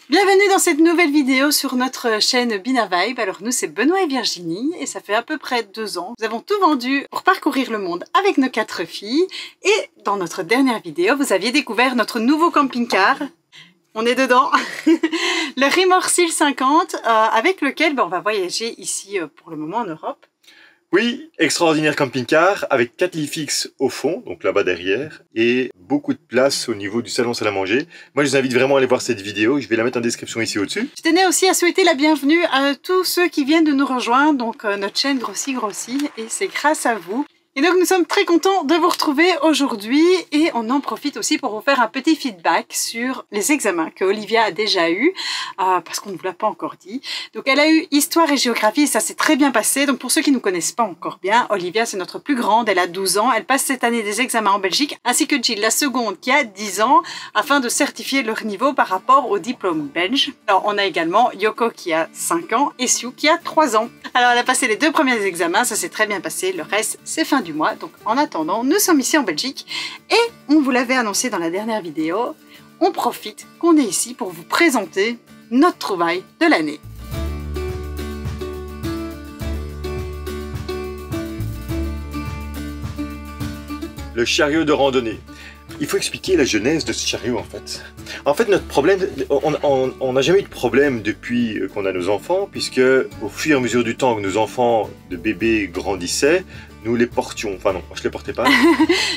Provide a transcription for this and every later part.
Bienvenue dans cette nouvelle vidéo sur notre chaîne Bina Vibe. Alors nous c'est Benoît et Virginie et ça fait à peu près 2 ans. Nous avons tout vendu pour parcourir le monde avec nos 4 filles. Et dans notre dernière vidéo, vous aviez découvert notre nouveau camping-car. On est dedans, le Rimorsil 50 avec lequel on va voyager ici pour le moment en Europe. Oui, extraordinaire camping-car avec 4 lits fixes au fond, donc là-bas derrière, et beaucoup de place au niveau du salon salle à manger. Moi, je vous invite vraiment à aller voir cette vidéo. Je vais la mettre en description ici au-dessus. Je tenais aussi à souhaiter la bienvenue à tous ceux qui viennent de nous rejoindre. Donc notre chaîne grossit et c'est grâce à vous. Et donc nous sommes très contents de vous retrouver aujourd'hui et on en profite aussi pour vous faire un petit feedback sur les examens que Olivia a déjà eu parce qu'on ne vous l'a pas encore dit. Donc elle a eu histoire et géographie et ça s'est très bien passé. Donc pour ceux qui ne nous connaissent pas encore bien, Olivia c'est notre plus grande, elle a 12 ans, elle passe cette année des examens en Belgique ainsi que Jill, la seconde qui a 10 ans afin de certifier leur niveau par rapport au diplôme belge. Alors on a également Yoko qui a 5 ans et Sue qui a 3 ans. Alors elle a passé les 2 premiers examens, ça s'est très bien passé, le reste c'est fin du mois. Donc en attendant, nous sommes ici en Belgique et on vous l'avait annoncé dans la dernière vidéo, on profite qu'on est ici pour vous présenter notre trouvaille de l'année. Le chariot de randonnée. Il faut expliquer la genèse de ce chariot en fait. En fait notre problème, on n'a jamais eu de problème depuis qu'on a nos enfants, puisque au fur et à mesure du temps que nos enfants de bébés grandissaient, nous les portions. Enfin non, moi je les portais pas.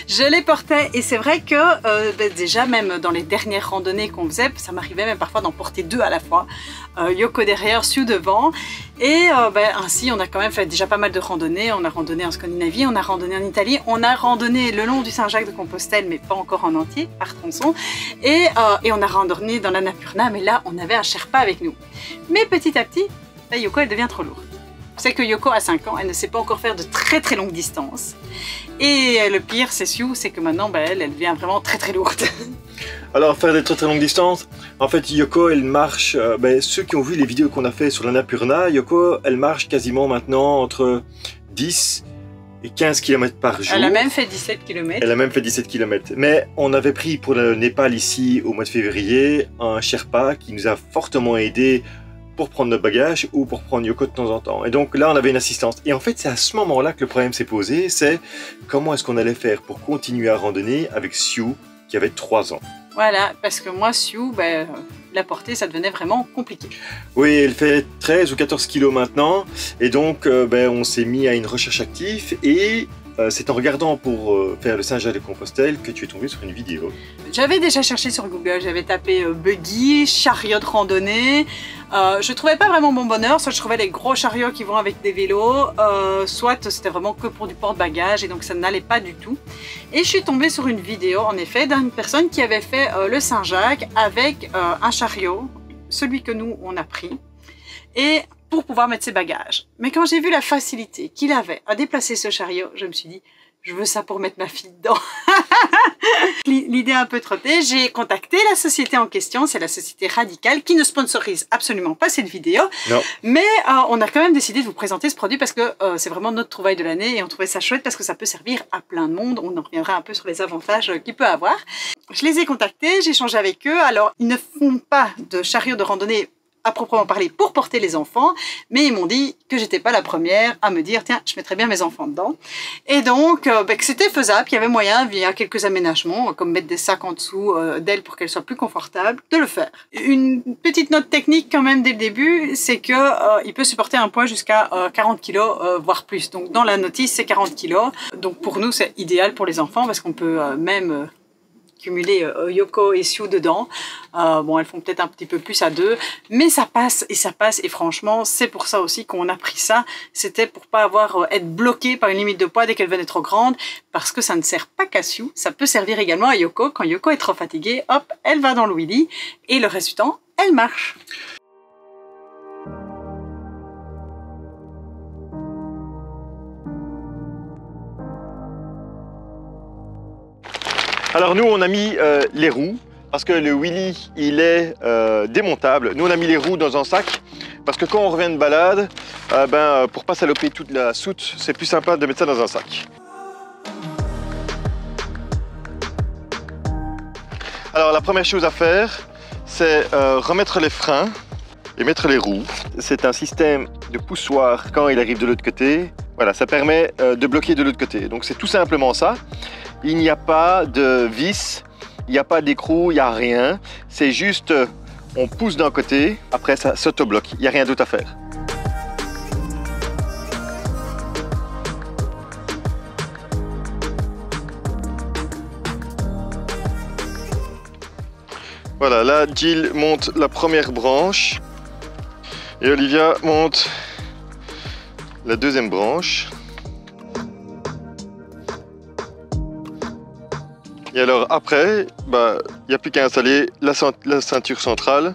Je les portais et c'est vrai que déjà même dans les dernières randonnées qu'on faisait, ça m'arrivait même parfois d'en porter 2 à la fois. Yoko derrière, Sue devant. Et ainsi on a quand même fait déjà pas mal de randonnées. On a randonné en Scandinavie, on a randonné en Italie, on a randonné le long du Saint-Jacques-de-Compostelle mais pas encore en entier, par tronçon. Et on a randonné dans l'Annapurna mais là on avait un Sherpa avec nous. Mais petit à petit, là, Yoko elle devient trop lourde. C'est que Yoko a 5 ans, elle ne sait pas encore faire de très longues distances. Et le pire, c'est Sue, c'est que maintenant, elle devient vraiment très lourde. Alors, faire des très longues distances, en fait, Yoko, elle marche, ceux qui ont vu les vidéos qu'on a fait sur l'Annapurna, Yoko, elle marche quasiment maintenant entre 10 et 15 km par jour. Elle a même fait 17 km. Elle a même fait 17 km. Mais on avait pris pour le Népal ici, au mois de février, un Sherpa qui nous a fortement aidé pour prendre nos bagages ou pour prendre Yoko de temps en temps. Et donc là, on avait une assistance. Et en fait, c'est à ce moment-là que le problème s'est posé, c'est comment est-ce qu'on allait faire pour continuer à randonner avec Sue, qui avait 3 ans. Voilà, parce que moi, Sue, la portée, ça devenait vraiment compliqué. Oui, elle fait 13 ou 14 kilos maintenant. Et donc, on s'est mis à une recherche active et c'est en regardant pour faire le Saint-Jacques-de-Compostelle que tu es tombé sur une vidéo. J'avais déjà cherché sur Google, j'avais tapé buggy, chariot de randonnée. Je trouvais pas vraiment mon bonheur, soit je trouvais les gros chariots qui vont avec des vélos, soit c'était vraiment que pour du porte-bagages et donc ça n'allait pas du tout. Et je suis tombée sur une vidéo en effet d'une personne qui avait fait le Saint-Jacques avec un chariot, celui que nous on a pris. Et pour pouvoir mettre ses bagages. Mais quand j'ai vu la facilité qu'il avait à déplacer ce chariot, je me suis dit, je veux ça pour mettre ma fille dedans. L'idée a un peu trotté, j'ai contacté la société en question, c'est la société Radical, qui ne sponsorise absolument pas cette vidéo. Non. Mais on a quand même décidé de vous présenter ce produit parce que c'est vraiment notre trouvaille de l'année et on trouvait ça chouette parce que ça peut servir à plein de monde. On en reviendra un peu sur les avantages qu'il peut avoir. Je les ai contactés, j'ai échangé avec eux. Alors, ils ne font pas de chariot de randonnée à proprement parler pour porter les enfants, mais ils m'ont dit que j'étais pas la première à me dire tiens je mettrais bien mes enfants dedans et donc que c'était faisable, qu'il y avait moyen via quelques aménagements comme mettre des sacs en dessous d'elle pour qu'elle soit plus confortable de le faire. Une petite note technique quand même dès le début, c'est que il peut supporter un poids jusqu'à 40 kg voire plus, donc dans la notice c'est 40 kg, donc pour nous c'est idéal pour les enfants parce qu'on peut même cumuler Yoko et Sue dedans. Elles font peut-être un petit peu plus à 2, mais ça passe et franchement c'est pour ça aussi qu'on a pris ça. C'était pour pas être bloqué par une limite de poids dès qu'elle venait trop grande, parce que ça ne sert pas qu'à Sue, ça peut servir également à Yoko. Quand Yoko est trop fatiguée, hop, elle va dans le wheelie et le reste du temps, elle marche. Alors nous on a mis les roues parce que le wheelie il est démontable. Nous on a mis les roues dans un sac parce que quand on revient de balade, pour pas saloper toute la soute, c'est plus sympa de mettre ça dans un sac. Alors la première chose à faire, c'est remettre les freins et mettre les roues. C'est un système de poussoir quand il arrive de l'autre côté. Voilà, ça permet de bloquer de l'autre côté. Donc c'est tout simplement ça. Il n'y a pas de vis, il n'y a pas d'écrou, il n'y a rien. C'est juste, on pousse d'un côté, après ça s'auto-bloque. Il n'y a rien d'autre à faire. Voilà, là Jill monte la première branche et Olivia monte la deuxième branche. Et alors après, il n'y a plus qu'à installer la ceinture centrale.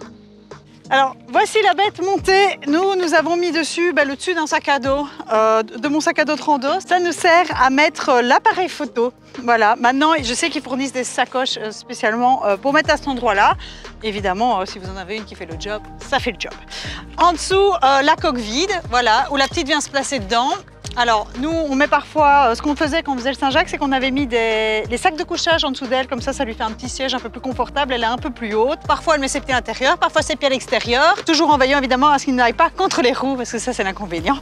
Alors voici la bête montée. Nous avons mis dessus le dessus d'un sac à dos, de mon sac à dos Trando. Ça nous sert à mettre l'appareil photo. Voilà, maintenant je sais qu'ils fournissent des sacoches spécialement pour mettre à cet endroit-là. Évidemment, si vous en avez une qui fait le job, ça fait le job. En dessous, la coque vide, voilà, où la petite vient se placer dedans. Alors nous on met parfois, ce qu'on faisait quand on faisait le Saint-Jacques, c'est qu'on avait mis les sacs de couchage en dessous d'elle, comme ça lui fait un petit siège un peu plus confortable, elle est un peu plus haute. Parfois elle met ses pieds à l'intérieur, parfois ses pieds à l'extérieur, toujours en veillant évidemment à ce qu'il n'aille pas contre les roues, parce que ça c'est l'inconvénient.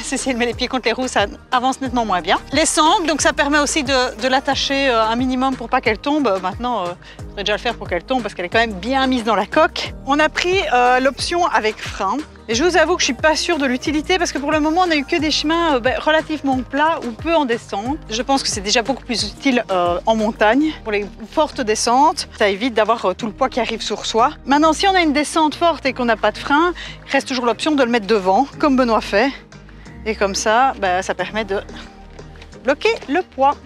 Si elle met les pieds contre les roues, ça avance nettement moins bien. Les sangles, donc ça permet aussi de l'attacher un minimum pour pas qu'elle tombe. Maintenant, je devrais déjà le faire pour qu'elle tombe, parce qu'elle est quand même bien mise dans la coque. On a pris l'option avec frein. Et je vous avoue que je suis pas sûre de l'utilité parce que pour le moment on n'a eu que des chemins relativement plats ou peu en descente. Je pense que c'est déjà beaucoup plus utile en montagne. Pour les fortes descentes, ça évite d'avoir tout le poids qui arrive sur soi. Maintenant, si on a une descente forte et qu'on n'a pas de frein, il reste toujours l'option de le mettre devant, comme Benoît fait. Et comme ça, ça permet de bloquer le poids.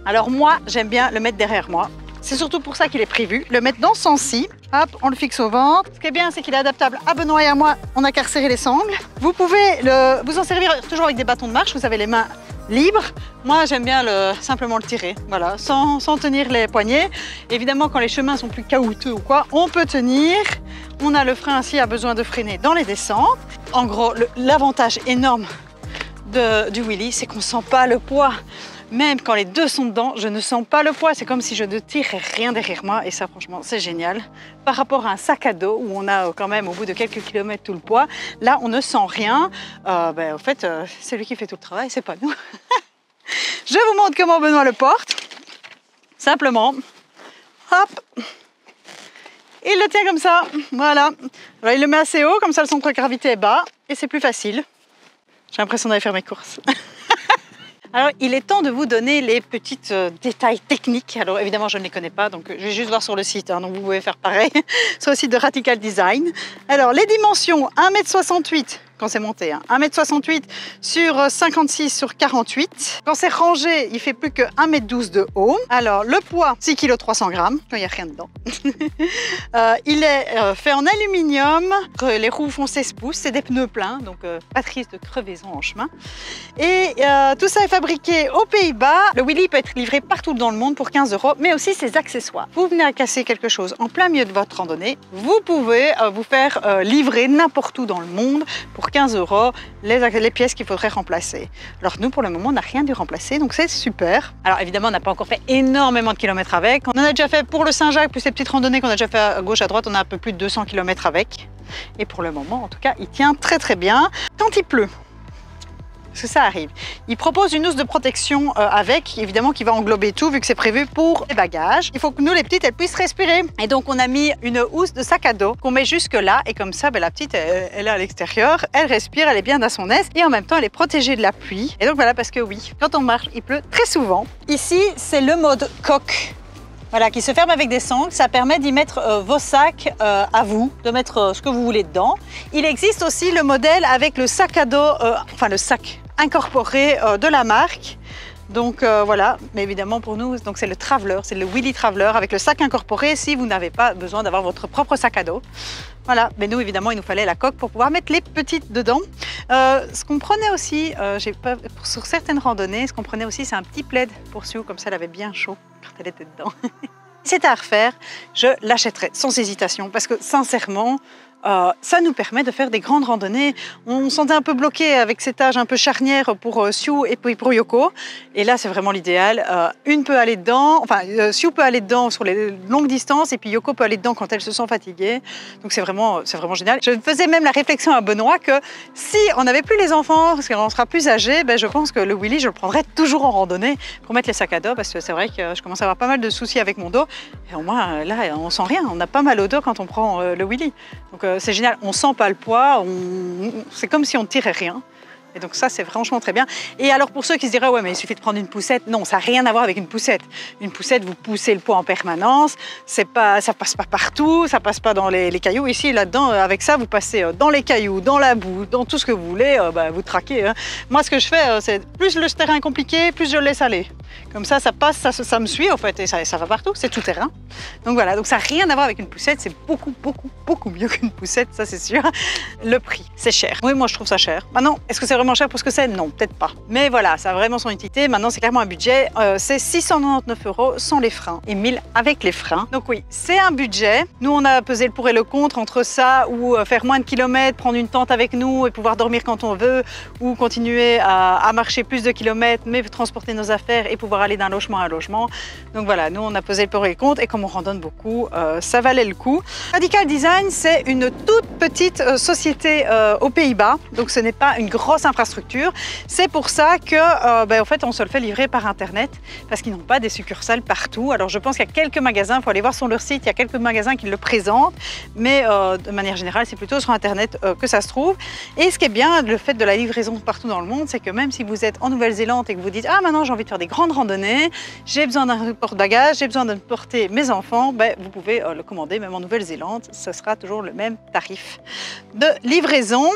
Alors moi, j'aime bien le mettre derrière moi. C'est surtout pour ça qu'il est prévu, le mettre dans ce sens-ci. Hop, on le fixe au ventre. Ce qui est bien, c'est qu'il est adaptable à Benoît et à moi. On n'a qu'à resserrer les sangles. Vous pouvez vous en servir toujours avec des bâtons de marche. Vous avez les mains libres. Moi, j'aime bien simplement le tirer, voilà, sans tenir les poignets. Évidemment, quand les chemins sont plus caouteux ou quoi, on peut tenir. On a le frein ainsi, a besoin de freiner dans les descentes. En gros, l'avantage énorme du wheelie, c'est qu'on ne sent pas le poids. Même quand les deux sont dedans, je ne sens pas le poids. C'est comme si je ne tirais rien derrière moi. Et ça, franchement, c'est génial. Par rapport à un sac à dos où on a quand même, au bout de quelques kilomètres, tout le poids. Là, on ne sent rien. En fait, c'est lui qui fait tout le travail, c'est pas nous. Je vous montre comment Benoît le porte. Simplement, hop. Il le tient comme ça. Voilà. Alors, il le met assez haut, comme ça, le centre de gravité est bas. Et c'est plus facile. J'ai l'impression d'aller faire mes courses. Alors, il est temps de vous donner les petits détails techniques. Alors, évidemment, je ne les connais pas, donc je vais juste voir sur le site, donc vous pouvez faire pareil, sur le site de Radical Design. Alors, les dimensions, 1,68 m quand c'est monté, 1,68 m sur 56 sur 48. Quand c'est rangé, il fait plus que 1,12 m de haut. Alors, le poids, 6 kg 300 g, quand il n'y a rien dedans. Il est fait en aluminium. Les roues font 16 pouces, c'est des pneus pleins, donc pas de risque de crevaison en chemin. Et tout ça est fabriqué aux Pays-Bas. Le wheelie peut être livré partout dans le monde pour 15 €, mais aussi ses accessoires. Vous venez à casser quelque chose en plein milieu de votre randonnée, vous pouvez vous faire livrer n'importe où dans le monde pour 15 € les pièces qu'il faudrait remplacer. Alors nous, pour le moment, on n'a rien dû remplacer, donc c'est super. Alors évidemment, on n'a pas encore fait énormément de kilomètres avec. On en a déjà fait pour le Saint-Jacques, plus ces petites randonnées qu'on a déjà fait à gauche, à droite, on a un peu plus de 200 km avec. Et pour le moment, en tout cas, il tient très très bien. Quand il pleut, parce que ça arrive, il propose une housse de protection avec, évidemment, qui va englober tout, vu que c'est prévu pour les bagages. Il faut que nous, les petites, elles puissent respirer. Et donc, on a mis une housse de sac à dos qu'on met jusque là. Et comme ça, la petite, elle est à l'extérieur, elle respire, elle est bien dans son aise. Et en même temps, elle est protégée de la pluie. Et donc, voilà, parce que oui, quand on marche, il pleut très souvent. Ici, c'est le mode coque. Voilà, qui se ferme avec des sangles, ça permet d'y mettre vos sacs à vous, de mettre ce que vous voulez dedans. Il existe aussi le modèle avec le sac à dos, enfin le sac incorporé de la marque. Donc voilà, mais évidemment pour nous, c'est le Traveler, c'est le Wheelie Traveler avec le sac incorporé si vous n'avez pas besoin d'avoir votre propre sac à dos. Voilà, mais nous évidemment il nous fallait la coque pour pouvoir mettre les petites dedans. Ce qu'on prenait aussi, sur certaines randonnées, ce qu'on prenait aussi c'est un petit plaid pour Sue, comme ça elle avait bien chaud quand elle était dedans. Si c'était à refaire, je l'achèterais sans hésitation parce que sincèrement, ça nous permet de faire des grandes randonnées. On se sentait un peu bloqué avec cet âge un peu charnière pour Sue et puis pour Yoko. Et là, c'est vraiment l'idéal. Une peut aller dedans, enfin, Sue peut aller dedans sur les longues distances et puis Yoko peut aller dedans quand elle se sent fatiguée. Donc c'est vraiment génial. Je faisais même la réflexion à Benoît que si on n'avait plus les enfants, parce qu'on sera plus âgé, ben, je pense que le Willy, je le prendrais toujours en randonnée pour mettre les sacs à dos parce que c'est vrai que je commence à avoir pas mal de soucis avec mon dos. Et au moins, là, on sent rien. On n'a pas mal au dos quand on prend le Willy. Donc c'est génial, on sent pas le poids, c'est comme si on tirait rien. Et donc ça, c'est franchement très bien. Et alors pour ceux qui se diraient, ouais, mais il suffit de prendre une poussette. Non, ça n'a rien à voir avec une poussette. Une poussette, vous poussez le poids en permanence. Ça passe pas partout, ça passe pas dans les cailloux. Ici, là-dedans, avec ça, vous passez dans les cailloux, dans la boue, dans tout ce que vous voulez, vous traquez. Hein. Moi, ce que je fais, c'est plus le terrain est compliqué, plus je le laisse aller. Comme ça passe, ça me suit en fait, et ça va partout, c'est tout terrain. Donc voilà, donc ça n'a rien à voir avec une poussette, c'est beaucoup mieux qu'une poussette, ça c'est sûr. Le prix, c'est cher. Oui, moi je trouve ça cher. Maintenant, est-ce que c'est vraiment cher pour ce que c'est? Non, peut-être pas. Mais voilà, ça a vraiment son utilité. Maintenant, c'est clairement un budget. C'est 699 € sans les freins et 1000 avec les freins. Donc oui, c'est un budget. Nous, on a pesé le pour et le contre entre ça ou faire moins de kilomètres, prendre une tente avec nous et pouvoir dormir quand on veut ou continuer à marcher plus de kilomètres mais transporter nos affaires et pouvoir aller d'un logement à un logement. Donc voilà, nous, on a pesé le pour et le contre et comme on randonne beaucoup, ça valait le coup. Radical Design, c'est une toute petite société aux Pays-Bas. Donc ce n'est pas une grosse infrastructure. C'est pour ça que, en fait, on se le fait livrer par Internet parce qu'ils n'ont pas des succursales partout. Alors, je pense qu'il y a quelques magasins, il faut aller voir sur leur site, il y a quelques magasins qui le présentent, mais de manière générale, c'est plutôt sur Internet que ça se trouve. Et ce qui est bien, le fait de la livraison partout dans le monde, c'est que même si vous êtes en Nouvelle-Zélande et que vous dites « Ah, maintenant, j'ai envie de faire des grandes randonnées, j'ai besoin d'un porte-bagages, j'ai besoin de porter mes enfants », vous pouvez le commander même en Nouvelle-Zélande. Ce sera toujours le même tarif de livraison.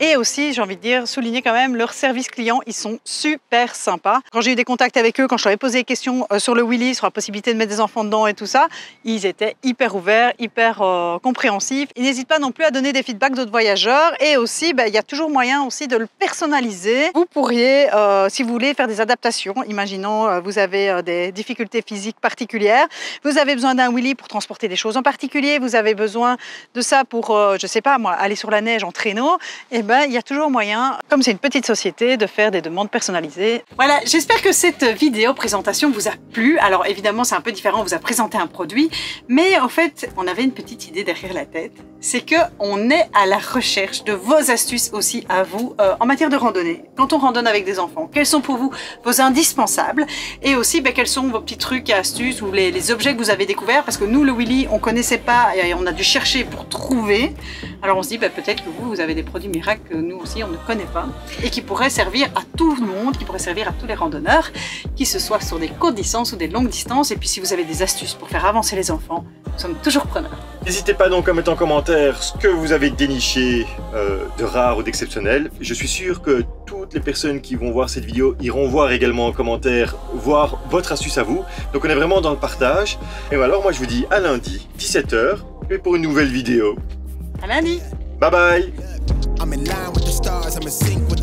Et aussi, j'ai envie de dire, souligner quand même leur service client, ils sont super sympas. Quand j'ai eu des contacts avec eux, quand je leur ai posé des questions sur le Willy, sur la possibilité de mettre des enfants dedans et tout ça, ils étaient hyper ouverts, hyper compréhensifs. Ils n'hésitent pas non plus à donner des feedbacks d'autres voyageurs et aussi, il y a toujours moyen aussi de le personnaliser. Vous pourriez, si vous voulez, faire des adaptations. Imaginons, vous avez des difficultés physiques particulières, vous avez besoin d'un Willy pour transporter des choses en particulier, vous avez besoin de ça pour, je sais pas moi, aller sur la neige en traîneau, et il y a toujours moyen, comme c'est une petite société, de faire des demandes personnalisées. Voilà, j'espère que cette vidéo présentation vous a plu. Alors évidemment, c'est un peu différent, on vous a présenté un produit, mais en fait, on avait une petite idée derrière la tête. C'est que on est à la recherche de vos astuces aussi à vous en matière de randonnée. Quand on randonne avec des enfants, quels sont pour vous vos indispensables? Et aussi, quels sont vos petits trucs et astuces ou les objets que vous avez découverts? Parce que nous, le Willy, on connaissait pas et on a dû chercher pour trouver. Alors on se dit, peut-être que vous avez des produits miracles que nous aussi on ne connaît pas et qui pourraient servir à tout le monde, qui pourraient servir à tous les randonneurs, qui ce soit sur des courtes distances ou des longues distances. Et puis si vous avez des astuces pour faire avancer les enfants, nous sommes toujours preneurs. N'hésitez pas donc à mettre en commentaire ce que vous avez déniché de rare ou d'exceptionnel. Je suis sûr que toutes les personnes qui vont voir cette vidéo iront voir également en commentaire, voir votre astuce à vous. Donc on est vraiment dans le partage. Et alors moi je vous dis à lundi, 17 h, et pour une nouvelle vidéo. À lundi. Bye bye. I'm in line with the stars, I'm in sync with